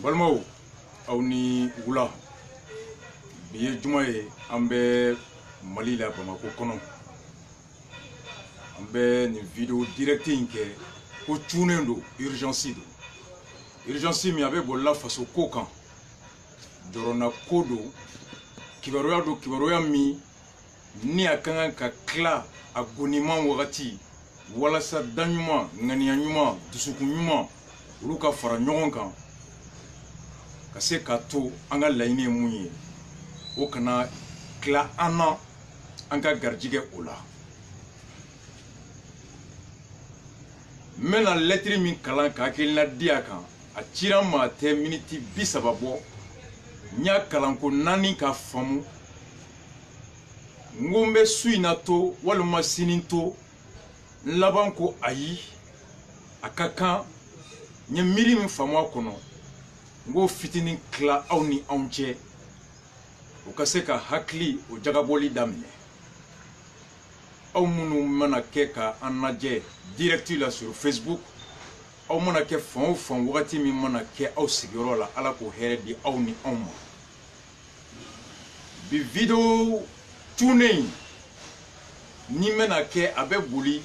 Balmao awni wula biye jumaye ambe Mali la Bamako kono ambe ni vidéo directing ke ko tunendo urgence mi abe bolla faso kokan dorona kodo kibaroya mi ni akanga ka kla agoniman wakati wala sa danyuma ngania nyuma dusuku nyuma uluka fara ɲɔgɔn kan ka se ka to an ka laɲini mun ye o kana tila an na an ka garijigɛ o la n bɛna lɛtiri min kalan ka hakilina di a kan a cira n ma tɛ miniti 30 bɔ n y'a kalan ko 4 ka faamu n ko n bɛ su in na to walima sini to n laban ko ayi a ka kan n ye miiri min faamu a kɔnɔ n ko fitinin tila aw ni anw cɛ o ka se ka hakili o jagabɔli daminɛ aw minnu mana kɛ ka an lajɛ direct la sur Facebook aw mana kɛ fan o fan wagati min mana kɛ aw sigiyɔrɔ la ala k'o hɛrɛ di aw ni anw ma bi video tunen ni mena kɛ a bɛ boli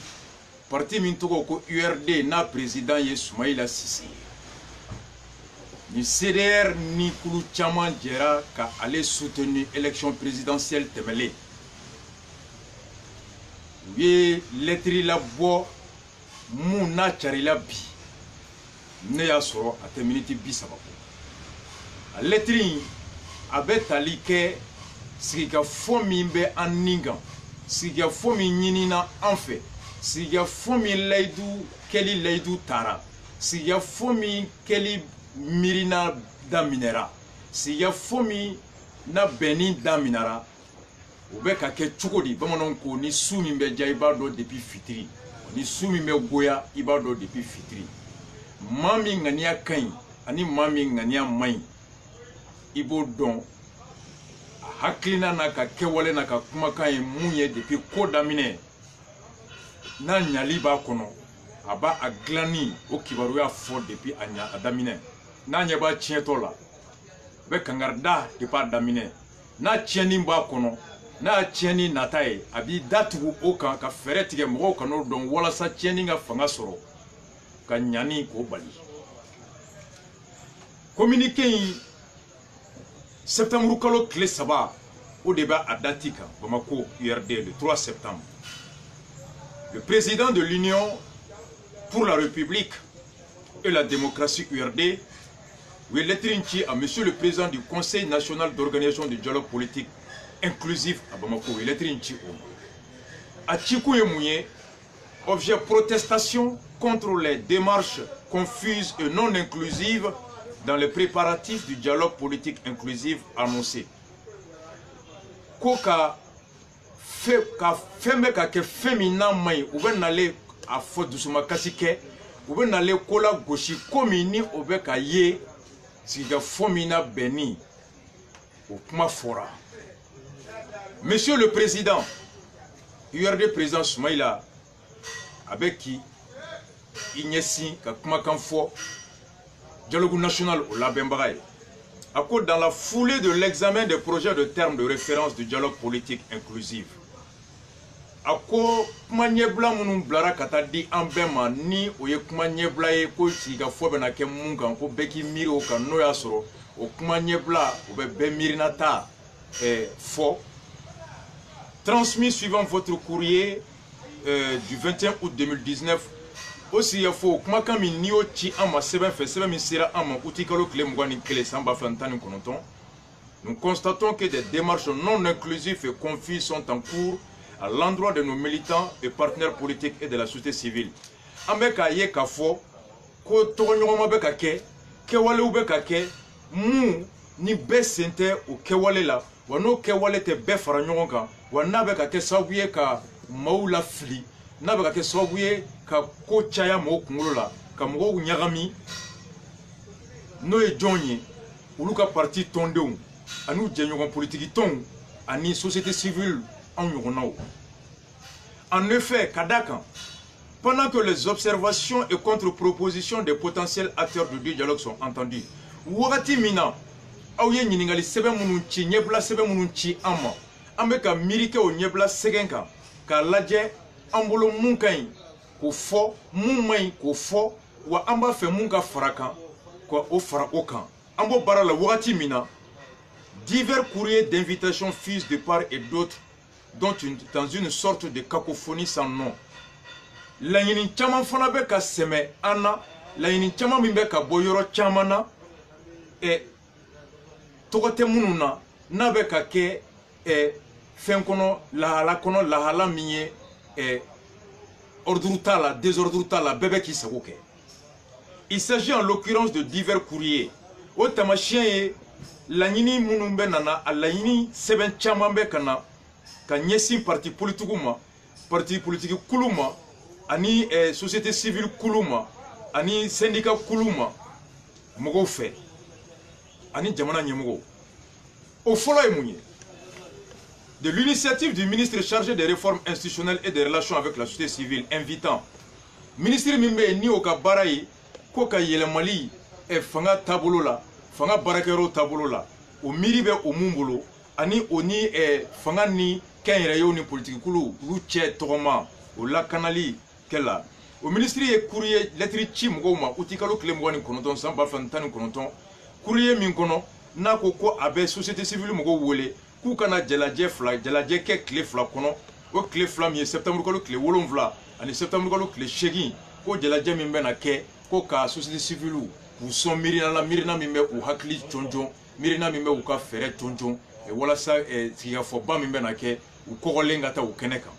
parti min tɔgɔ ko URD n'a président ye Soumaïla Cissé ni CDR ni kulu caman jɛra ka ale soutenir élection présidentielle tɛmɛlen u ye lɛtiri labɔ mun n'a carila bi ne y'a sɔrɔ a tɛ miniti 30 bɔ a lɛtiri in a bɛ tali kɛ sigikafɔ min bɛ an nin kan sigikafɔ min ɲinina an fɛ sigikafɔ min layidu kɛli layidu taara sigikafɔ min kɛli mirina daminɛra sigikafɔ min na bɛnni daminɛra o bɛ ka kɛ cogo di bamananw ko ni su min bɛ ja i b'a dɔn depuis fitiri ni su min bɛ goya i b'a dɔn depuis fitiri maa min ŋaniya ka ɲi ani maa min ŋaniya man ɲi i b'o dɔn a hakilina n'a ka kɛwale n'a ka kumakan ye mun ye depuis ko daminɛ n'a ɲali b'a kɔnɔ a b'a a dilanni o kibaruya fɔ depuis a daminɛ n'a ɲɛ b'a tiɲɛtɔ la a bɛ kangari da depuis a daminɛ n'a tiɲɛni b'a kɔnɔ n'a tiɲɛni nata ye a b'i datugu o kan ka fɛɛrɛ tigɛ mɔgɔw ka n'o dɔn walasa tiɲɛni ka fanga sɔrɔ ka ɲani k'o bali communiqué in septembre kalo tile 3 o de b'a dati kan Bamako URD le 3 septembre le président de l'Union pour la République et la démocratie URD ou lettre à monsieur le président du Conseil national d'organisation du dialogue politique inclusif à Bamako ou lettre à Tchikou Mouye objet protestation contre les démarches confuses et non inclusives dans les préparatifs du dialogue politique inclusif annoncé. Koka femme ka ke femina mai ou ben aller à faute de suma kasike ou ben aller kola goshi komini obeka ye si ga fomina beni au kuma fora. Monsieur le président URD président Soumaïla avec qui Ignesi ka kuma kan fo dialogue national au Labembaraï. À cause dans la foulée de l'examen des projets de termes de référence du dialogue politique inclusif. À cause kuma ɲɛbila minnu bilara ka taa di an bɛɛ ma ni o ye kuma ɲɛbila ye ko sigikafɔ bɛna kɛ mun kan ko bɛɛ k'i miiri o kan n'o y'a sɔrɔ o kuma ɲɛbila o bɛ bɛɛ miirina ta fɔ. Transmis suivant votre courrier du 21 août 2019 aussi il faut kumakan min n'i y'o ci an ma sɛbɛn fɛ sɛbɛn min sera an ma uti kalo tile 21 san 2019 nous constatons que des démarches non inclusives et confuses sont en cours à l'endroit de nos militants et partenaires politiques et de la société civile. An bɛ k'a ye k'a fɔ ko tɔgɔɲɔgɔnma bɛ ka kɛ kɛwalew bɛ ka kɛ mun ni bɛɛ sen tɛ o kɛwale la wa n'o kɛwale tɛ bɛɛ fara ɲɔgɔn kan wa n'a bɛ ka kɛ sababu ye ka maaw lafili n'a bɛ ka kɛ sababu ye ka ko caya mɔgɔw kunkolo la ka mɔgɔw ɲagami n'o ye jɔn ye olu ka parti tɔndenw ani u jɛɲɔgɔn politiki tɔnw ani société civile anw ɲɔgɔnnaw. En effet ka d'a kan pendant que les observations et contre-propositions des potentiels acteurs du dialogue sont entendues wagati mina aw ye ɲiningali sɛbɛn minnu ci ɲɛbila sɛbɛn minnu ci an ma an bɛ ka miiri kɛ o ɲɛbila sɛgɛn kan k'a lajɛ an bolo mun ka ɲi k'o fɔ mun man ɲi k'o fɔ wa an b'a fɛ mun ka fara kan k'o fara o kan an b'o baara la wagati min na divers courriers d'invitation fusent de part et d'autre dans une sorte de cacophonie sans nom. Laɲini caman fana bɛ ka sɛmɛ an na laɲini caman min bɛ ka bɔ yɔrɔ caman na tɔgɔ tɛ minnu na n'a bɛ ka kɛ fɛn kɔnɔ lahala min ye ordre t'a la désordre t'a la bɛɛ bɛ k'i sago kɛ. Il s'agit en l'occurrence de divers courriers. O tamasiyɛn ye laɲini minnu bɛ nana a laɲini sɛbɛn caman bɛ ka na ka ɲɛsin parti politique ma parti politique kulu ma ani société civile kulu ma ani syndicat kulu ma mɔgɔw fɛ ani jamana ɲɛmɔgɔw. O fɔlɔ ye mun ye? De l'initiative du ministre chargé des réformes institutionnelles et des relations avec la société civile invitant ministre min bɛ yen ni o ka baara ye ko ka yɛlɛmali fanga taabolo la fanga baarakɛyɔrɔ taabolo la o miiri bɛ o mun bolo ani o ni fanga ni kɛnyɛrɛyew ni politikikulu olu cɛ tɔgɔma o lakanali kɛla o ministre ye courrier lettre ci mɔgɔw ma uti kalo tile 29 san 2019 courrier min kɔnɔ n'a ko a bɛ société civile mɔgɔw wele k'u kana jalajɛ kɛ tile 2 kɔnɔ o tile 2 min ye septembre kalo tile 7 ani septembre kalo tile 8 ko jalajɛ min bɛ na kɛ ko ka société civile k'u sɔn miirina min bɛ u hakili jɔnjɔn miirina min bɛ u ka fɛɛrɛ jɔnjɔn walasa sigikafɔba min bɛ na kɛ u kɔgɔlen ka taa u kɛnɛ kan.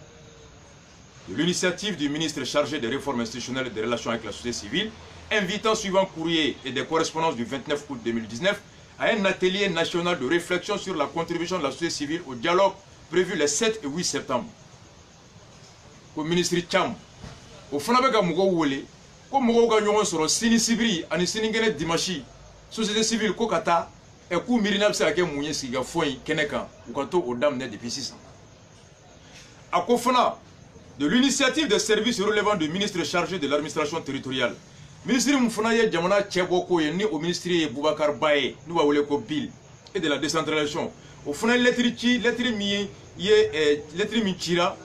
L'initiative du ministre chargé des réformes institutionnelles et des relations avec la société civile invitant suivant courrier et des correspondances du 29 août 2019 à un atelier national de réflexion sur la contribution de la société civile au dialogue prévu les 7 et 8 septembre. Au ministre Cham, au fana bɛ ka mɔgɔw wele ko mɔgɔw ka ɲɔgɔn sɔrɔ sini sibiri ani sinikɛnɛ dimanche société civile ko ka taa k'u miirina bɛ se ka kɛ mun ye sigikafɔ in kɛnɛ kan u ka to o daminɛ depuis sisan. A ko fana de l'initiative des services relevant du ministre chargé de l'administration territoriale ministre mun fana ye jamana cɛ bɔ ko ye ni o ministre ye Boubacar Ba ye n'u b'a wele ko Bill et de la décentralisation o fana ye lettre ci lettre min cira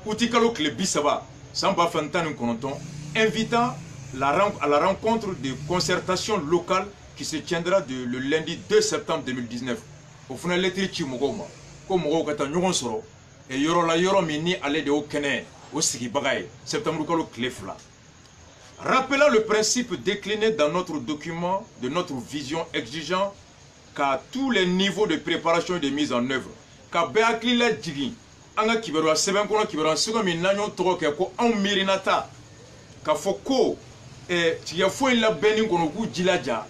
uti kalo tile 30 san 2019 invitant à la rencontre de concertation locale qui se tiendra le lundi 2 septembre 2019 o fana lettre ci mɔgɔw ma ko mɔgɔw ka taa ɲɔgɔn sɔrɔ yɔrɔ la yɔrɔ min ni ale de y'o kɛnɛ o sigibaga ye septembre kalo tile 2. Rappelant le principe décliné dans notre document de notre vision exigeant qu'à tous les niveaux de préparation et de mise en œuvre ka bɛɛ hakili la jigin an ka kibaruya sɛbɛn kɔnɔ kibaruya sɛbɛn min n'an y'o tɔgɔ kɛ ko anw miirina ta k'a fɔ ko sigikafɔ in labɛnni kɔnɔ k'u jilaja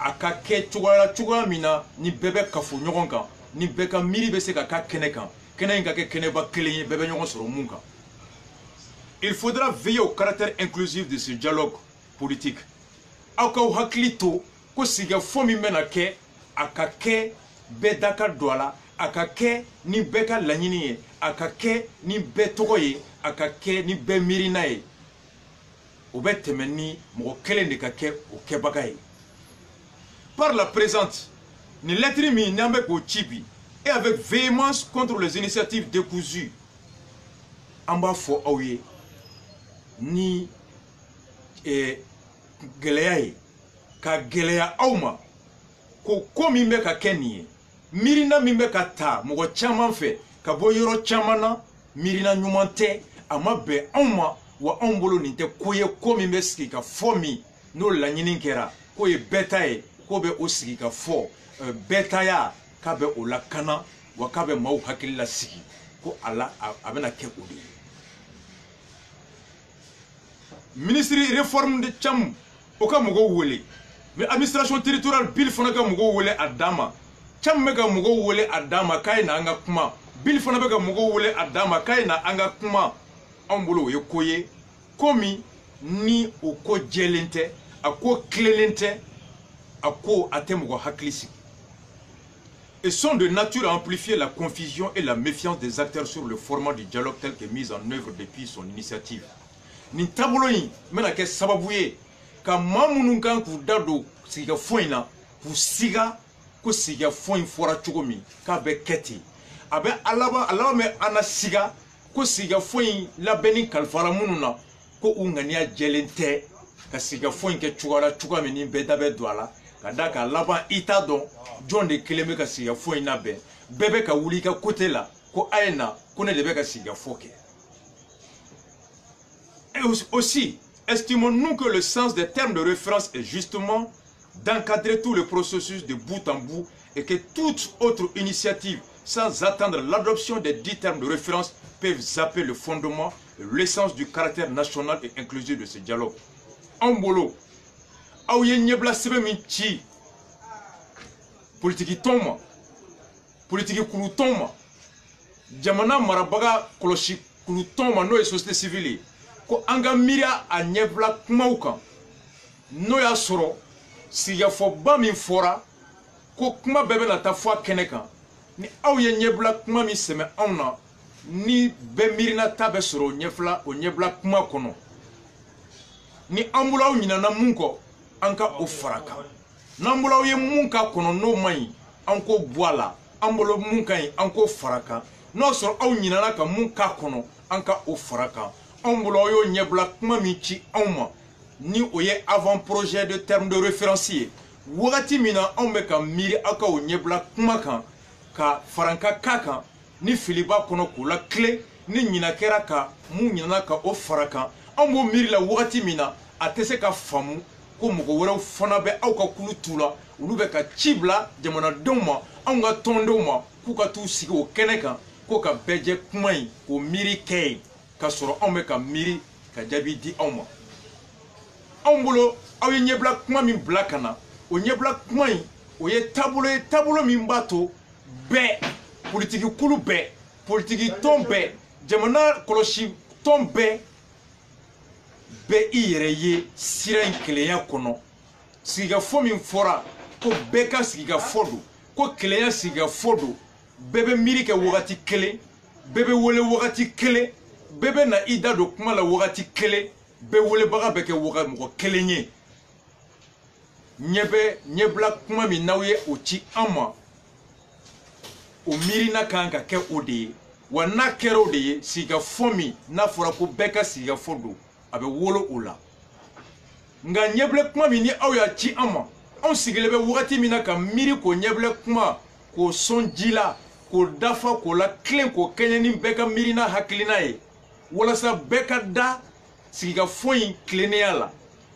a ka kɛ cogoya min na ni bɛɛ bɛ kafo ɲɔgɔn kan ni bɛɛ ka miiri bɛ se ka k'a kɛnɛ kan kɛnɛ in ka kɛ kɛnɛba kelen ye bɛɛ bɛ ɲɔgɔn sɔrɔ mun kan. Il faudra veiller au caractère inclusif de ce dialogue politique. Aw k'aw hakili to ko sigikafɔ min bɛna kɛ a ka kɛ bɛɛ da ka don a la a ka kɛ ni bɛɛ ka laɲini ye a ka kɛ ni bɛɛ tɔgɔ ye a ka kɛ ni bɛɛ miirina ye o bɛ tɛmɛ ni mɔgɔ kelen de ka kɛ o kɛbaga ye. Par la présente ni lettre min n'an bɛ k'o ci bi et avec véhémence contre les initiatives décousues an b'a fɔ aw ye ni gɛlɛya ye ka gɛlɛya aw ma ko min bɛ ka kɛ nin ye miirina min bɛ ka ta mɔgɔ caman fɛ ka bɔ yɔrɔ caman na miirina ɲuman tɛ a ma bɛn anw ma wa anw bolo nin tɛ ko ye ko min bɛ sigi ka fɔ min n'o laɲini kɛra k'o ye bɛɛ ta ye k'o bɛ o sigi ka fɔ bɛɛ taya k'a bɛ o lakana wa k'a bɛ maaw hakili la sigi ko a bɛna kɛ o de ye. Ministre réforme de Cham o ka mɔgɔw wele mais administration territoriale Bill fana ka mɔgɔw wele a dan ma Cham bɛ ka mɔgɔw wele a dan ma k'a ye na an ka kuma Bill fana bɛ ka mɔgɔw wele a dan ma k'a ye na an ka kuma anw bolo o ye ko ye ko min ni o ko jɛlen tɛ a ko tilelen tɛ a ko a tɛ mɔgɔ hakili sigi et sont de nature à amplifier la confusion et la méfiance des acteurs sur le format du dialogue tel que mis en œuvre depuis son initiative. nin taabolo in mena kɛ sababu ye ka maa minnu kan k'u da don sigikafɔ in na k'u siga ko sigikafɔ in fɔra cogo min k'a bɛ kɛ ten a bɛ a laban bɛ an na siga ko sigikafɔ in labɛnni kalifara minnu na ko u ŋaniya jɛlen tɛ ka sigikafɔ in kɛ cogoya min ni bɛɛ da bɛ don a la ka da k'a laban i t'a dɔn jɔn de kelen bɛ ka sigikafɔ in labɛn bɛɛ bɛ ka wuli i ka côté la ko a ye na ko ne de bɛ ka sigikafɔ kɛ. Et aussi, estimons-nous que le sens des termes de référence est justement d'encadrer tout le processus de bout en bout et que toute autre initiative, sans attendre l'adoption des 10 termes de référence, peuvent zapper le fondement et l'essence du caractère national et inclusif de ce dialogue. En bolo, aouye nyebla sebe minchi, politique toma, politique kulu toma, jamana marabaga koloshi kulu toma no et société civile. Ko anga miria a nyebla kumaw kan no ya soro sigafɔ ba min fɔra ko kuma bɛɛ bɛna taa fɔ a kɛnɛ kan ni aw ye ɲɛbila kuma min sɛmɛ anw na ni bɛɛ miirina ta bɛ sɔrɔ o ɲɛbila kuma kɔnɔ ni an bolo aw ɲinana mun kɔ an ka o fara kan n'an bolo aw ye mun k'a kɔnɔ n'o man ɲi an k'o bɔ a la an bolo mun ka ɲi an k'o fara kan n'o sɔrɔ aw ɲinana ka mun k'a kɔnɔ an ka o fara kan anw bolo aw y'o ɲɛbila kuma min ci anw ma ni o ye avant projet de terme de référence ye wagati min na anw bɛ ka miiri aw ka o ɲɛbila kuma kan ka faranka k'a kan ni fili b'a kɔnɔ k'o la tile ni ɲina kɛra ka mun ɲinana ka o fara kan anw b'o miiri la wagati min na a tɛ se ka faamu ko mɔgɔ wɛrɛw fana bɛ aw ka kulu t'u la olu bɛ ka ci bila jamanadenw ma anw ka tɔndenw ma k'u ka t'u sigi o kɛnɛ kan ko ka bɛɛ jɛ kuma in k'o miiri kɛ yen ka sɔrɔ anw bɛ ka miiri ka jaabi di aw ma anw bolo aw ye ɲɛbila kuma min bila ka na o ɲɛbila kuma in o ye taabolo min b'a to bɛɛ politiki kulu bɛɛ politiki tɔn bɛɛ jamana kɔlɔsi tɔn bɛɛ bɛ i yɛrɛ ye sira in kelenya kɔnɔ sigikafɔ min fɔra ko bɛɛ ka sigikafɔ don ko kelenya sigikafɔ don bɛɛ bɛ miiri kɛ wagati kelen bɛɛ bɛ wele wagati kelen bɛɛ bɛ na i da don kuma la wagati kelen bɛɛ welebaga bɛ kɛ mɔgɔ kelen ye ɲɛbila kuma min n'aw ye o ci an ma o miirina kan ka kɛ o de ye wa n'a kɛra o de ye sigikafɔ min n'a fɔra ko bɛɛ ka sigikafɔ don a bɛ wolo o la nka ɲɛbila kuma min ni aw y'a ci an ma anw sigilen bɛ wagati min na ka miiri k'o ɲɛbila kuma k'o sɔn ji la k'o dafa k'o la tilen k'o kɛɲɛ ni bɛɛ ka miirina hakilina ye walasa bɛɛ ka da sigikafɔ in tilennenya la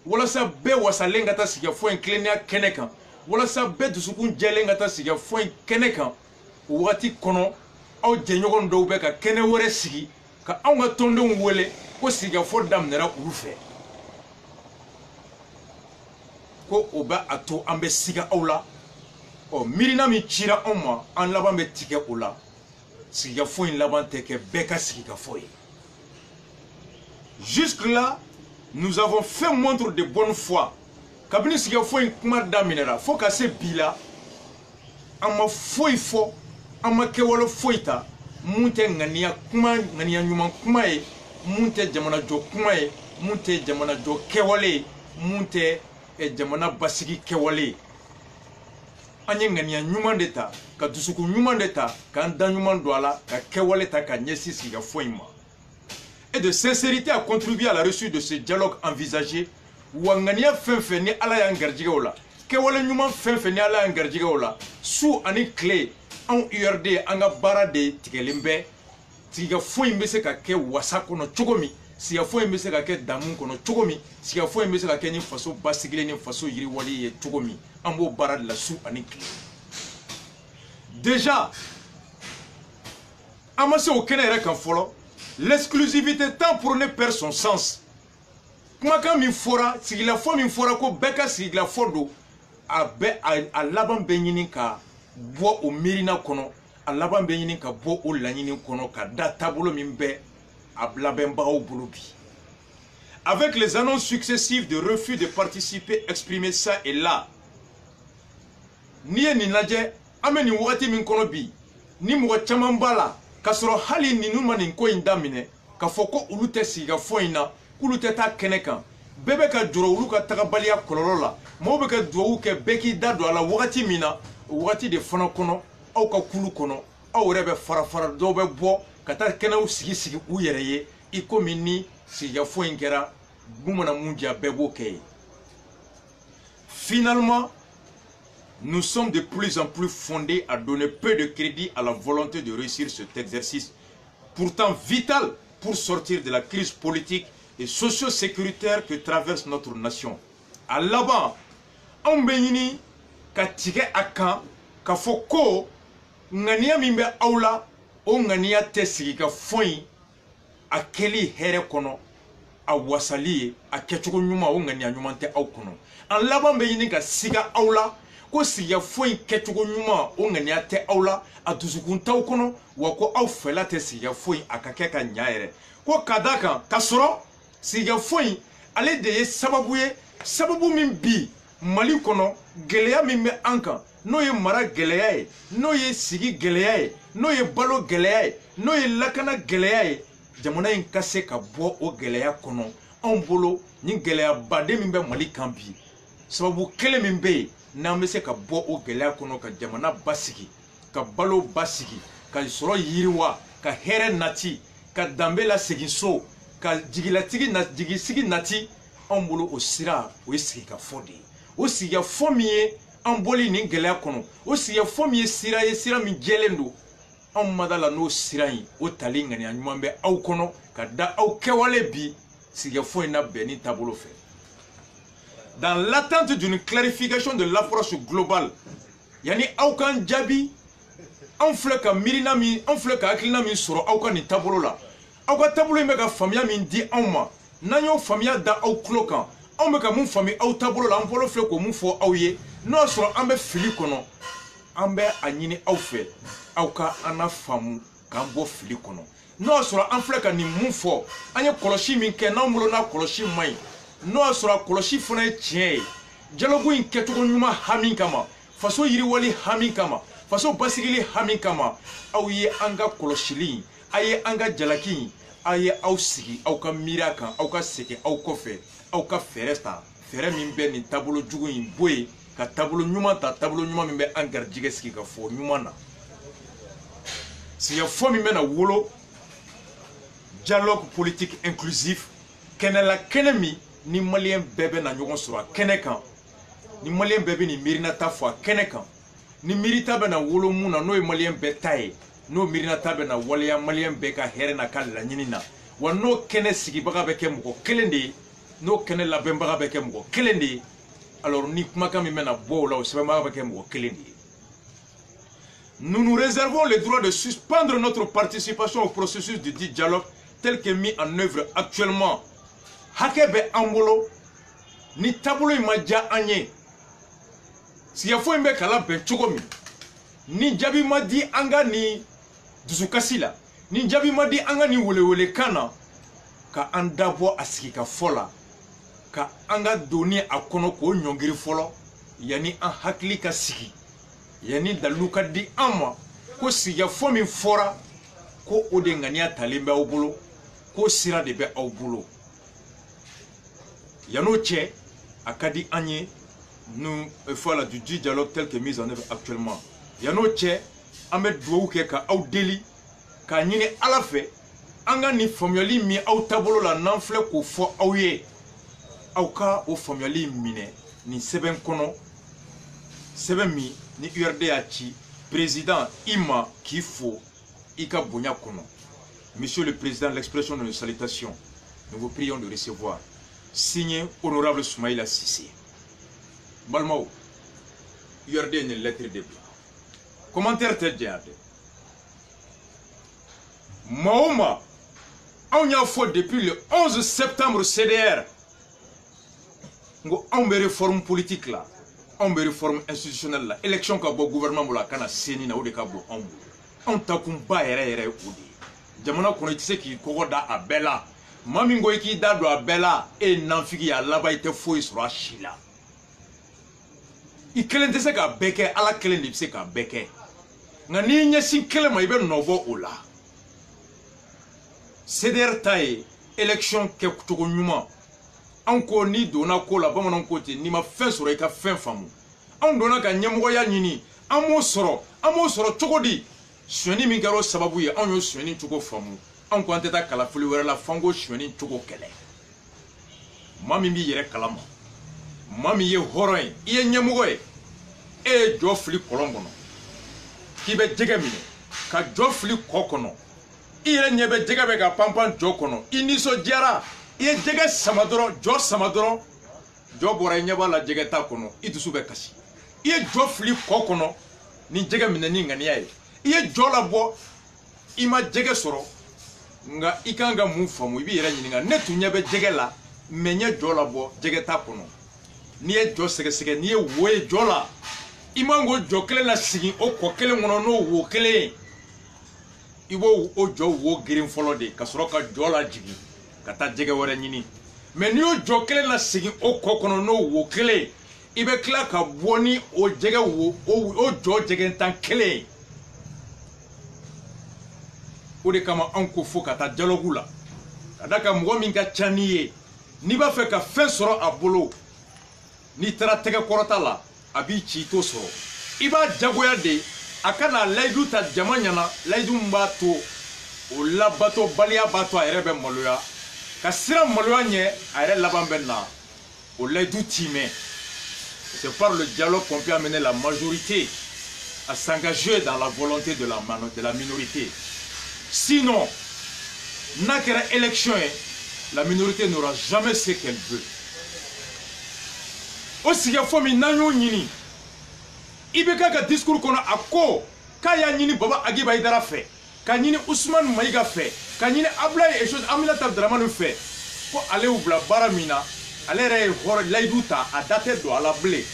walasa bɛɛ wasalen ka taa sigikafɔ in tilennenya kɛnɛ kan walasa bɛɛ dusukun jɛlen ka taa sigikafɔ in kɛnɛ kan o wagati kɔnɔ aw jɛɲɔgɔn dɔw bɛ ka kɛnɛ wɛrɛ sigi ka anw ka tɔndenw wele ko sigikafɔ daminɛra olu fɛ ko o bɛ a to an bɛ siga aw la ɔ miirina min cira anw ma an laban bɛ tigɛ o la sigikafɔ in laban tɛ kɛ bɛɛ ka sigikafɔ ye. Jusque-là, nous avons fait montre de bonne foi. Kabini sigikafɔ in kuma daminɛra fo ka se bi la an ma foyi fɔ an ma kɛwale foyi ta mun tɛ ŋaniya ɲuman kuma ye mun tɛ jamanajɔ kuma ye mun tɛ jamanajɔ kɛwale ye mun tɛ jamana basigi kɛwale ye an ye ŋaniya ɲuman de ta ka dusukun ɲuman de ta k'an da ɲuman don a la ka kɛwale ta ka ɲɛsin sigikafɔ in ma. Et de sincérité à contribuer à la réussite de ce dialogue envisagé. Wangania fenfe ni ala yang garjiga ola. Kewale nyuma fenfe ni ala yang garjiga ola. Sous ani clé en URD anga bara de tikelimbe. Siga fo imbese ka ke wasako no chogomi. Siga fo imbese ka ke damun kono chogomi. Siga fo imbese ka ke ni faso basigile ni faso yiri wali ye chogomi. Ambo bara de la sous ani clé. Déjà, amase au kenere kan folo. L'exclusivité tant prônée perd son sens. Kumakan min fɔra sigilafɔ min fɔra ko bɛɛ ka sigilafɔ don a laban bɛ ɲini ka bɔ o miirina kɔnɔ a laban bɛ ɲini ka bɔ o laɲini kɔnɔ ka da taabolo min bɛ a labɛnbagaw bolo bi. Avec les annonces successives de refus de participer exprimés ça et là ni ye nin lajɛ an bɛ nin wagati min kɔnɔ bi ni mɔgɔ caman b'a la ka sɔrɔ hali ninnu ma nin ko in daminɛ ka fɔ ko olu tɛ sigikafɔ in na k'ulu tɛ taa kɛnɛ kan bɛɛ bɛ ka jɔrɔ olu ka tagabaliya kɔlɔlɔ la maaw bɛ ka duwawu kɛ bɛɛ k'i da don a la wagati min na o wagati de fana kɔnɔ aw ka kulu kɔnɔ aw yɛrɛ bɛ fara fara dɔw bɛ bɔ ka taa kɛnɛw sigi sigi u yɛrɛ ye i komi ni sigikafɔ in kɛra mun mana mun diya bɛɛ b'o kɛ ye. Finalement, nous sommes de plus en plus fondés à donner peu de crédit à la volonté de réussir cet exercice, pourtant vital pour sortir de la crise politique et socio-sécuritaire que traverse notre nation. À l'avant, on bénit ka tigɛ a kan ka fɔ ko ŋaniya min bɛ aw la o ŋaniya tɛ sigi ka fɔ in a kɛli hɛrɛ kɔnɔ a wasali ye a kɛcogo ɲuman o ŋaniya ɲuman tɛ aw kɔnɔ. An laban bɛ ɲini ka siga aw la ko sigikafɔ in kɛcogo ɲuman o ŋaniya tɛ aw la a dusukun t'aw kɔnɔ wa ko aw fɛla tɛ sigikafɔ in a ka kɛ ka ɲa yɛrɛ ko ka d'a kan ka sɔrɔ sigikafɔ in ale de ye sababu ye sababu min bi Mali kɔnɔ gɛlɛya min bɛ an kan n'o ye mara gɛlɛya ye n'o ye sigi gɛlɛya ye n'o ye balo gɛlɛya ye n'o ye lakana gɛlɛya ye jamana in ka se ka bɔ o gɛlɛya kɔnɔ anw bolo ni gɛlɛya baden min bɛ Mali kan bi sababu kelen min bɛ yen n'an bɛ se ka bɔ o gɛlɛya kɔnɔ ka jamana basigi ka balo basigi ka sɔrɔ yiriwa ka hɛrɛ nati ka danbe lasegin so ka jigisigi nati anw bolo o sira o ye sigikafɔ de ye o sigikafɔ min ye an bɔli nin gɛlɛya kɔnɔ o sigikafɔ min ye sira min jɛlen don anw ma da la n'o sira in o tali ŋaniya ɲuman bɛ aw kɔnɔ ka da aw kɛwale bi sigikafɔ in na bɛnni taabolo fɛ. Dans l'attente d'une clarification de l'approche globale, yani aw kan jaabi an filɛ ka miirina min an filɛ ka hakilina min sɔrɔ aw ka nin taabolo la aw ka taabolo in bɛ ka faamuya min di anw ma n'an y'o faamuya da aw tulo kan anw bɛ ka mun faamu aw taabolo la an fɔlɔ filɛ k'o mun fɔ aw ye n'o y'a sɔrɔ an bɛ fili kɔnɔ an bɛ a ɲini aw fɛ aw ka an na faamu k'an bɔ fili kɔnɔ n'o y'a sɔrɔ an filɛ ka nin mun fɔ an ye kɔlɔsi min kɛ n'anw bolo n'a kɔlɔsi man ɲi n'o y'a sɔrɔ a kɔlɔsi fana ye tiɲɛ ye dialogue in kɛcogo ɲuman hami kama faso yiriwali hami kama faso basigili hami kama aw ye an ka kɔlɔsili a ye an ka jalaki a ye aw sigi aw ka miiri a kan aw ka segin aw kɔfɛ aw ka fɛɛrɛ ta fɛɛrɛ min bɛ nin taabolo jugu in bɔ yen ka taabolo ɲuman ta taabolo ɲuman min bɛ an garijɛgɛ sigi ka fɔ ɲuman na sigikafɔ min bɛ na wolo dialogue politique inclusif kɛnɛ la kɛnɛ min ni maliyɛn bɛɛ bɛ na ɲɔgɔn sɔrɔ a kɛnɛ kan ni maliyɛn bɛɛ bɛ nin miirinata fɔ a kɛnɛ kan ni miirita bɛ na wolo mun na n'o ye maliyɛn bɛɛ ta ye n'o miirinata bɛ na waleya maliyɛn bɛɛ ka hɛrɛ n'a ka laɲini na wa n'o kɛnɛ sigibaga bɛ kɛ mɔgɔ kelen de ye n'o kɛnɛ labɛnbaga bɛ kɛ mɔgɔ kelen de ye alors ni kumakan min bɛ na bɔ o la o sɛbɛnbaga bɛ kɛ mɔgɔ kelen de ye. Nous nous réservons le droit de suspendre notre participation au processus de dit dialogue tel que mis en œuvre actuellement. Hakɛ bɛ an bolo ni taabolo in ma diya an ye sigikafɔ in bɛ ka labɛn cogo min ni jaabi ma di an ka nin dusukasi la ni jaabi ma di an ka nin welewelekan na ka an dabɔ a sigikafɔ la ka an ka donni a kɔnɔ k'o ɲɔngiri fɔlɔ yanni an hakili ka sigi yanni dalilu ka di an ma ko sigikafɔ min fɔra ko o de ŋaniya talen bɛ aw bolo ko sira de bɛ aw bolo. Yano cɛ a ka di an ye nous voilà du dialogue tel que mis en œuvre actuellement yano cɛ an bɛ duwawu kɛ ka aw deli k'a ɲini ala fɛ an ka nin faamuyali min aw taabolo la n'an filɛ k'o fɔ aw ye aw ka o faamuyali minɛ nin sɛbɛn kɔnɔ sɛbɛn min ni URD y'a ci président i ma k'i fo i ka bonya kɔnɔ. Monsieur le Président, l'expression de nos salutations, nous vous prions de recevoir. Signé honorable Soumaïla Cissé. Balmao, URD une lettre de blanc. Commentaire tel diade. Mahoma, on y a fait depuis le 11 septembre CDR. On a réforme politique là, on a réforme institutionnelle là, élection ka bo gouvernement la kana seni na o de ka bo on takum ba yere odi. Jamana kono tise ki kogo da abela. Mami ngoy ki da do abela e nanfigi ya laba ite foi sura shila. I kelen tese ka beke ala kelen ni se ka beke. Ngani nya sin kelen ma ibe nobo ola. CDR taye élection kɛ cogo ɲuman an ko ni donna ko la bamanan ko ten ni ma fɛn sɔrɔ i ka fɛn faamu an donna ka ɲɛmɔgɔya ɲini an m'o sɔrɔ cogo di suɲɛni min kɛra o sababu ye an y'o suɲɛni cogo faamu an ko an tɛ taa kalafili wɛrɛ la f'an ko suɲɛni cogo kɛlɛ maa min b'i yɛrɛ kalama maa min ye hɔrɔn ye i ye ɲɛmɔgɔ ye e ye jɔ fili kɔlɔn kɔnɔ k'i bɛ jɛgɛ minɛ ka jɔ fili kɔ kɔnɔ i yɛrɛ ɲɛ bɛ jɛgɛ bɛ ka panpan jɔ kɔnɔ i nisɔndiyara i ye jɛgɛ sama dɔrɔn jɔ sama dɔrɔn jɔ bɔra i ɲɛ b'a la jɛgɛ t'a kɔnɔ i dusu bɛ kasi i ye jɔ fili kɔ kɔnɔ ni jɛgɛ minɛ ni ŋaniya ye i ye jɔ labɔ i ma jɛgɛ sɔrɔ nka i kan ka mun faamu i b'i yɛrɛ ɲininka ne tun ɲɛ bɛ jɛgɛ la mɛ n ye jɔ labɔ jɛgɛ t'a kɔnɔ n'i ye jɔ sɛgɛsɛgɛ n'i ye wo ye jɔ la i man k'o jɔ kelen la sigi o kɔ kelen kɔnɔ n'o wo kelen ye i b'o o jɔ wo girin fɔlɔ de ka sɔrɔ ka jɔ la jigin ka taa jɛgɛ wɛrɛ ɲini mɛ n'i y'o jɔ kelen la sigi o kɔ kɔnɔ n'o wo kelen i bɛ tila ka bɔ ni o jɛgɛ wo o jɔ jɛgɛ tan kelen ye o de kama anw ko fo ka taa dialogue la ka da ka mɔgɔ min ka ca n'i ye n'i b'a fɛ ka fɛn sɔrɔ a bolo n'i taara tɛgɛ kɔrɔta la a b'i ci i t'o sɔrɔ i b'a jagoya de a kana layidu ta jama ɲɛna layidu min b'a to o labatobaliya b'a to a yɛrɛ bɛ maloya ka sira maloya ɲɛ a yɛrɛ laban bɛ na o layidu t'i mɛn c'est par le dialogue qu'on peut amener la majorité à s'engager dans la volonté de la minorité sinon n'a kɛra élection ye la minorité n'aura jamais ce qu'elle veut o sigafɔ min n'an y'o ɲini i bɛ ka discours kɔnɔ a ko k'a y'a ɲini Baba Agiba Aidara fɛ ka ɲini Ousmane Maïga fɛ ka ɲini Ablaye Aminata Dramane fɛ ko ale y'u bila baara min na ale yɛrɛ ye hɔrɔn layidu ta a da tɛ don a la bilen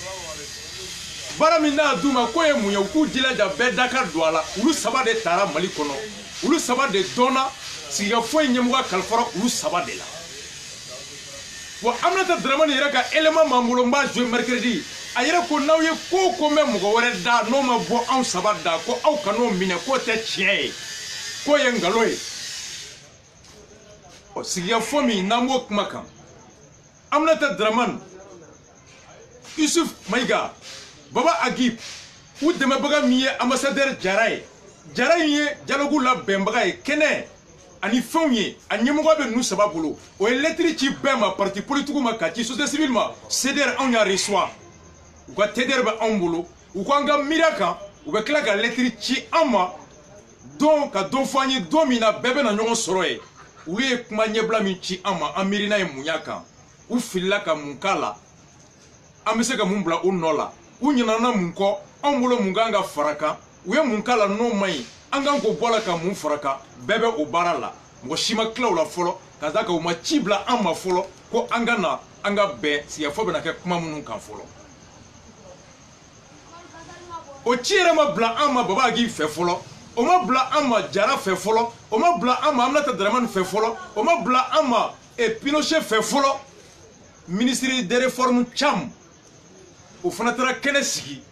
baara min n'a d'u ma k'o ye mun ye u k'u jilaja bɛɛ da ka don a la olu saba de taara Mali kɔnɔ olu saba de dɔnna sigikafɔ in ɲɛmɔgɔ kalifara olu saba de la wa Aminata Dramane yɛrɛ ka élément m'an bolo n b'a jouer mercredi a yɛrɛ ko n'aw ye ko o ko mɛn mɔgɔ wɛrɛ da n'o ma bɔ anw saba da ko aw kan'o minɛ k'o tɛ tiɲɛ ye k'o ye nkalon ye ɔ sigikafɔ min n'an b'o kuma kan Aminata Dramane Yusuf Maïga Baba Agib u dɛmɛbaga min ye ambassadeur Jara ye Jara in ye dialogue labɛnbaga ye kɛnɛ ani fɛnw ye a ɲɛmɔgɔ bɛ ninnu saba bolo o ye lettre ci bɛɛ ma parti politique ma ka ci société civile ma CDR anw y'a reçoit u ka TDR bɛ anw bolo u ko an ka miiriya kan u bɛ tila ka lettre ci an ma don ka don fɔ an ye don min na bɛɛ bɛ na ɲɔgɔn sɔrɔ ye olu ye kuma ɲɛbila min ci an ma an miirina ye munya kan u filila ka mun k'a la an bɛ se ka mun bila u nɔ la u ɲinana mun kɔ anw bolo mun kan ka fara kan u ye mun k'a la n'o man ɲi an kan k'o bɔ a la ka mun fara kan bɛɛ bɛ o baara la mɔgɔ si ma tila o la fɔlɔ ka taa ka u ma ci bila an ma fɔlɔ ko an ka na an ka bɛn sigikafɔ bɛ na kɛ kuma minnu kan fɔlɔ o ci yɛrɛ ma bila an ma Baba Agib fɛ fɔlɔ o ma bila an ma Jara fɛ fɔlɔ o ma bila an ma Aminata Dramane fɛ fɔlɔ o ma bila an ma Pinochet fɛ fɔlɔ ministre des réformes Cham o fana taara kɛnɛ sigi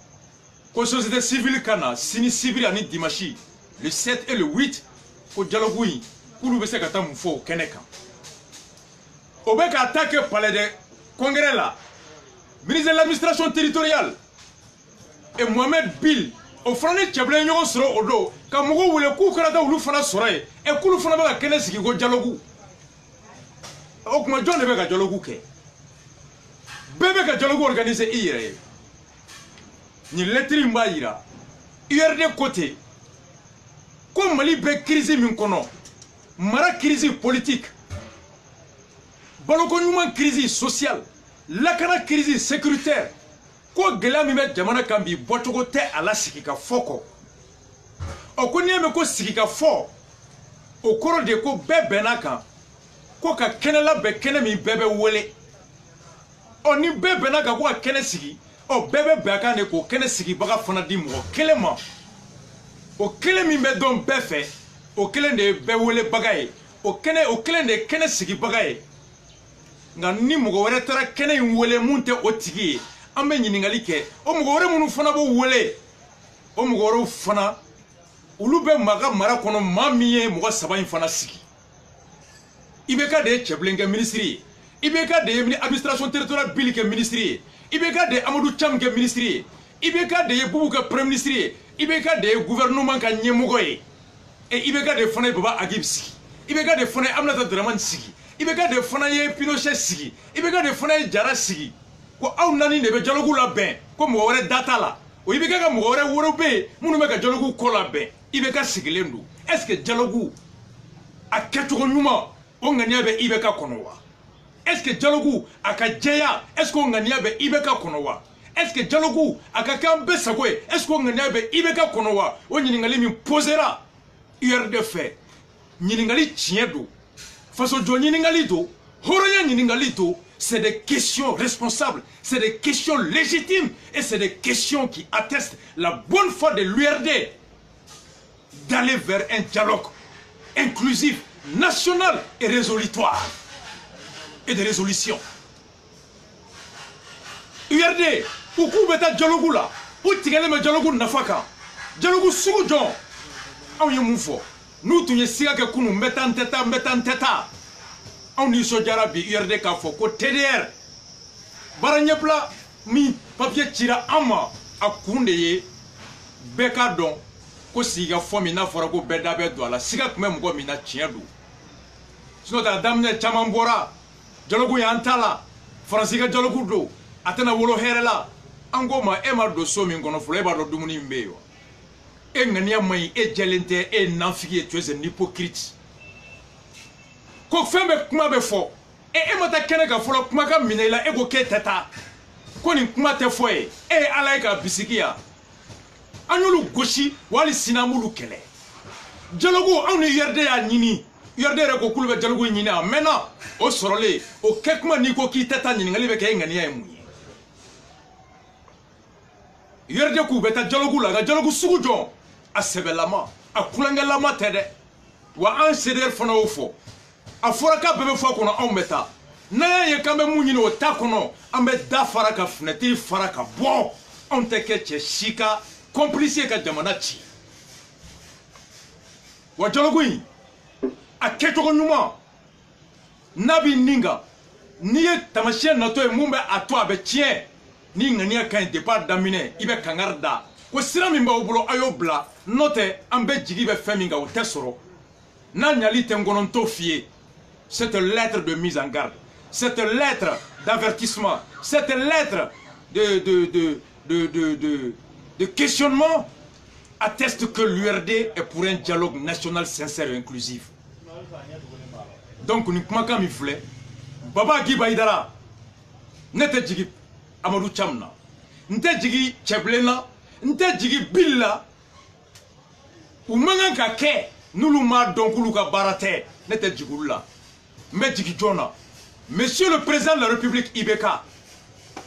ko société civile ka na sini sibiri ani dimanche le 7 et le 8 ko dialogue in k'olu bɛ se ka taa mun fɔ o kɛnɛ kan o bɛ ka taa kɛ palais de congrès la ministre de l'administration territoriale et Mohamed Bill o fana ni cɛbilen ɲɔgɔn sɔrɔ o don ka mɔgɔw wele k'u kana taa olu fana sɔrɔ yen k'olu fana bɛ ka kɛnɛ sigi ko dialogue o tuma jɔn de bɛ ka dialogue kɛ bɛɛ bɛ ka dialogue organiser i yɛrɛ ye nin lettre in b'a yira URD côté ko Mali bɛ crise min kɔnɔ mara crise politique baloko ɲuman crise sociale lakana crise sécuritaire ko gɛlɛya min bɛ jamana kan bi bɔcogo tɛ a la sigi ka fɔ kɔ ɔ ko n'i y'a mɛn ko sigi ka fɔ o kɔrɔ de ko bɛɛ bɛnna kan ko ka kɛnɛ labɛn kɛnɛ min bɛɛ bɛ wele ɔ ni bɛɛ bɛnna kan ko ka kɛnɛ sigi ɔ bɛɛ bɛ bɛn a kan de k'o kɛnɛ sigibaga fana di mɔgɔ kelen ma o kelen min bɛ dɔn bɛɛ fɛ o kelen de ye bɛɛ welebaga ye o kelen de ye kɛnɛ sigibaga ye nka ni mɔgɔ wɛrɛ taara kɛnɛ in wele mun tɛ o tigi ye an bɛ ɲininkali kɛ o mɔgɔ wɛrɛ minnu fana b'o wele o mɔgɔ wɛrɛw fana olu bɛ maa ka mara kɔnɔ maa min ye mɔgɔ saba in fana sigi IBK de Cheblenke ministry, IBK de administration territoriale Bilike ministry, IBK de Amadou Chamke ministry, IBK de Bouka premier ministry, IBK de gouvernement ka Nyemogoye, et IBK de Fone Baba Agib Sigi, IBK de Fone Amnata Draman Sigi, IBK de Fone Pinochet Sigi, IBK de Fone Jara Sigi, ko aw nani de be dialogue la ben, ko mo wore data la, o IBK ka mo wore woro be, munu me ka dialogue ko la ben, IBK sigilendu, est-ce que dialogue a kɛcogo ɲuman o ŋaniya bɛ IBK kɔnɔ wa? Est-ce que dialogue a ka jɛya est-ce que o ŋaniya bɛ IBK kɔnɔ wa? Est-ce que dialogue a ka kɛ an bɛɛ sago ye est-ce que o ŋaniya bɛ IBK kɔnɔ wa? O ɲininkali min posera URD fɛ ɲininkali tiɲɛ don fasojɔ ɲininkali don hɔrɔnya ɲininkali don. C'est des questions responsables, c'est des questions légitimes et c'est des questions qui attestent la bonne foi de l'URD d'aller vers un dialogue inclusif, national et résolutoire et de résolution. URD, où beta dialogue là, où tigale me dialogue nafaka, dialogue sugujon, on y moufo, nous tu y siga que kunu metan teta. On y so jarabi URD ka fo ko TDR, baranyepla mi papier tira ama akunde ye beka don. Ko siga fo mina fora ko beda be do la siga kuma mgo mina tiɲɛ do sino ta damne caman bɔra dialogue ya antala faransi ka dialogue do atena wolo hɛrɛ la an ko ma e ma do so min kɔnɔ fɔlɔ e b'a dɔn dumuni min bɛ yen wa e ŋaniya man ɲi e jɛlen tɛ e nafigi ye tu es un hypocrite ko fɛn bɛ kuma bɛ fɔ e ma taa kɛnɛ kan fɔlɔ kuma ka minɛ i la e ko k'e tɛ taa ko nin kuma tɛ fɔ ye e ye ala ye ka bisigi yan an y'olu gosi wali sinamulu kɛlɛ dialogue anw ni URD y'a ɲini URD yɛrɛ ko k'olu bɛ dialogue ɲini a mɛnna o sɔrɔlen o kɛ kuma n'i ko k'i tɛ taa ɲininkali bɛ kɛ e ŋaniya ye mun ye URD k'u bɛ taa dialogue la nka dialogue sugu jɔn a sɛbɛlama a kulonkɛlama tɛ dɛ wa an CDR fana y'o fɔ a fɔra k'a bɛɛ bɛ fɔ a kɔnɔ anw bɛ taa n'an y'a ye k'an bɛ mun ɲini o t'a kɔnɔ an bɛ da fara ka fenêtre fara ka bɔ anw tɛ kɛ cɛ si ka complice ka jamana ci wa dialogue in a kɛcogo ɲuman n'a b'i nin kan n'i ye taamasiyɛn natɔ ye mun bɛ a to a bɛ tiɲɛ ni ŋaniya ka ɲi depuis a daminɛ i bɛ kangari da ko sira min b'aw bolo a y'o bila n'o tɛ an bɛɛ jigi bɛ fɛn min kan o tɛ sɔrɔ n'a ɲali tɛ n kɔnɔ n t'o f'i ye cette lettre de mise en garde cette lettre d'avertissement cette lettre de questionnement atteste que l'URD est pour un dialogue national sincère et inclusif. Donc, nous avons dit Baba Agiba Idara, n'était pas Amadou Chamna, n'était pas Cheblena, n'était pas Billa, ou Mangaka Ke, nous l'oumar donc Luka Barate, n'était pas Jigula, mais Jigi Jona, Monsieur le Président de la République Ibeka,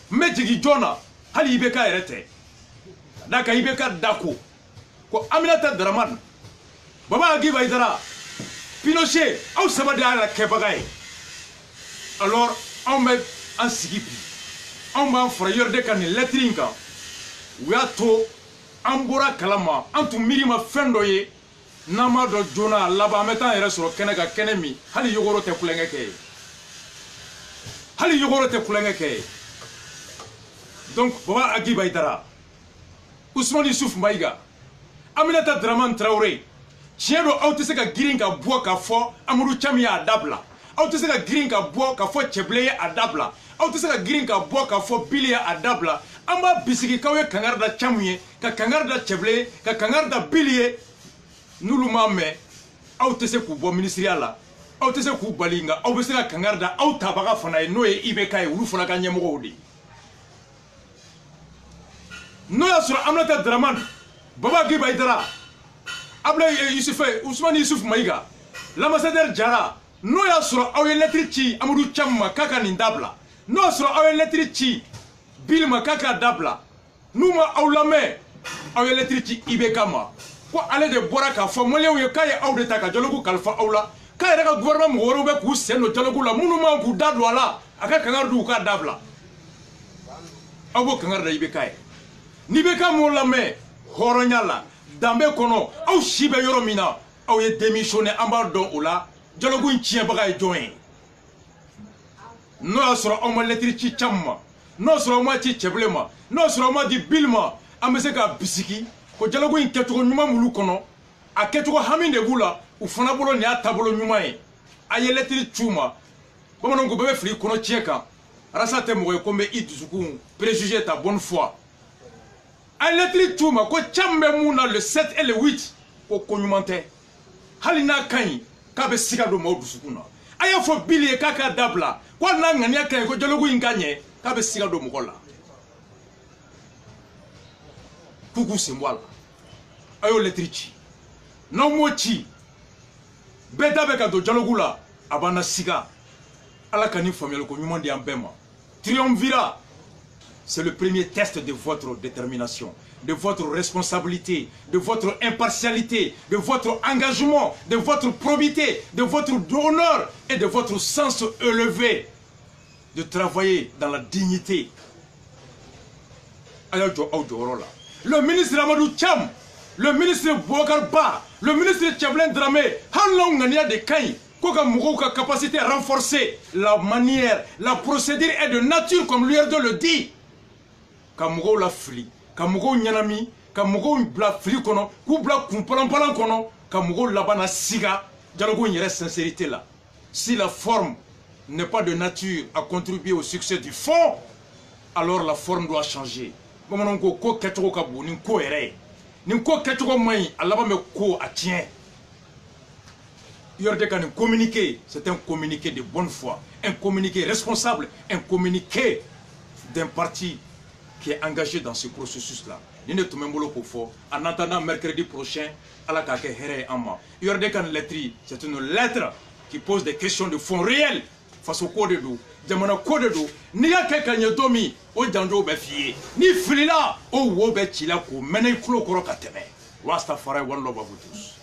mais Jigi Jona, Ali Ibeka Erete. Daka IBK dako ko Aminata Dramane Baba Agiba Idara Pinochet aw sabade ala kebaga ye alors on bɛ an sigi bi an b'an fara URD kan nin lettre in kan u y'a to an bɔra kalama an tun miiri ma fɛn dɔ ye n'an m'a dɔn joona a laban an bɛ taa an yɛrɛ sɔrɔ kɛnɛ kan kɛnɛ min hali yogoro tɛ kulonkɛ kɛ ye hali yogoro tɛ kulonkɛ kɛ ye donc Baba Agiba Idara Ousmane Youssouf Maïga, Aminata Dramane Traoré, tiɲɛ don aw tɛ se ka girin ka bɔ ka fɔ Amadou Cham ye a dabila, aw tɛ se ka girin ka bɔ ka fɔ Cɛbilen ye a dabila, aw tɛ se ka girin ka bɔ ka fɔ Bili ye a dabila, an b'a bisigi k'aw ye kangari da Cham ye, ka kangari da Cɛbilen ye, ka kangari da Bili ye, n'olu m'a mɛn, aw tɛ se k'u bɔ ministériya la, aw tɛ se k'u bali nka aw bɛ se ka kangari da aw tabaga fana ye n'o ye IBK ye olu fana ka ɲɛmɔgɔw de ye. N'o y'a sɔrɔ Aminata Dramane Baba Agiba Idara Ousmane Youssouf Maïga l'ambassadeur Jara n'o y'a sɔrɔ aw ye lettre ci Amadou Cham ma k'a ka nin dabila n'o y'a sɔrɔ aw ye lettre ci Bili ma k'a ka dabila n'u ma aw lamɛn aw ye lettre ci IBK ma ko ale de bɔra k'a fɔ maliyɛnw ye k'a ye aw de ta ka dialogue kalifa aw la k'a yɛrɛ ka gouvernement mɔgɔ wɛrɛw bɛ k'u sen don dialogue la minnu man k'u da don a la a ka kangari d'u k'a dabila aw b'o kangari da IBK ye. N'i bɛ ka mun lamɛn hɔrɔnya la danbe kɔnɔ aw si bɛ yɔrɔ min na aw ye démissionné an b'a dɔn o la dialogue in tiɲɛ baga ye jɔn ye n'o y'a sɔrɔ aw ma lettre ci Thiam ma n'o y'a sɔrɔ aw ma ci Cɛbilen ma n'o y'a sɔrɔ aw ma di Bill ma an bɛ se k'a bisigi ko dialogue in kɛcogo ɲuman m'olu kɔnɔ a kɛcogo hami de b'u la u fana bolo nin y'a taabolo ɲuman ye a ye lettre ci u ma bamananw ko bɛɛ bɛ fili kɔnɔ tiɲɛ kan Arasa tɛ mɔgɔ ye ko n bɛ i dusukun préjuger ta bonne foi a ye lettre ci u ma ko Thiam bɛ mun na le 7 et le 8 ko ɲuman tɛ hali n'a ka ɲi k'a bɛ siga don maaw dusukun na a y'a fɔ Bill ye k'a k'a dabila ko hali n'a ŋaniya ka ɲi ko dialogue in ka ɲɛ k'a bɛ siga don mɔgɔ la k'u k'u sen bɔ a la a y'o lettre ci n'aw m'o ci bɛɛ da bɛ ka don dialogue la a b'an na siga ala ka ni faamuyali ko ɲuman di an bɛɛ ma triumvirat c'est le premier test de votre détermination, de votre responsabilité, de votre impartialité, de votre engagement, de votre probité, de votre honneur et de votre sens élevé de travailler dans la dignité. Le ministre Amadou Thiam, le ministre Boubacar Ba, le ministre Tchèblin Dramé, de Kaï, la capacité à renforcer la manière, la procédure est de nature comme l'URD le dit. Ka mɔgɔw la fili ka mɔgɔw ɲanami ka mɔgɔw bila fili kɔnɔ k'u bila kun palan-palan kɔnɔ ka mɔgɔw laban na siga dialogue in yɛrɛ sincérité la si la forme n'est pas de nature à contribuer au succès du fond alors la forme doit changer bamananw ko ko kɛcogo ka bon ni ko yɛrɛ ye ni ko kɛcogo man ɲi a laban bɛ ko a tiɲɛ URD ka nin communiqué c'est un communiqué de bonne foi un communiqué responsable un communiqué d'un parti qui est engagé dans ce processus-là. En attendant mercredi prochain, Allah ka ke here amma. URD kan lettre, c'est une lettre qui pose des questions de fond réels face au code d'eau. Jamana code d'eau. Ni ya ke kanye domi o janjo be fiye. Ni filila o wo be chila ko mene klo koro ka teme. Rastafari one love à vous tous.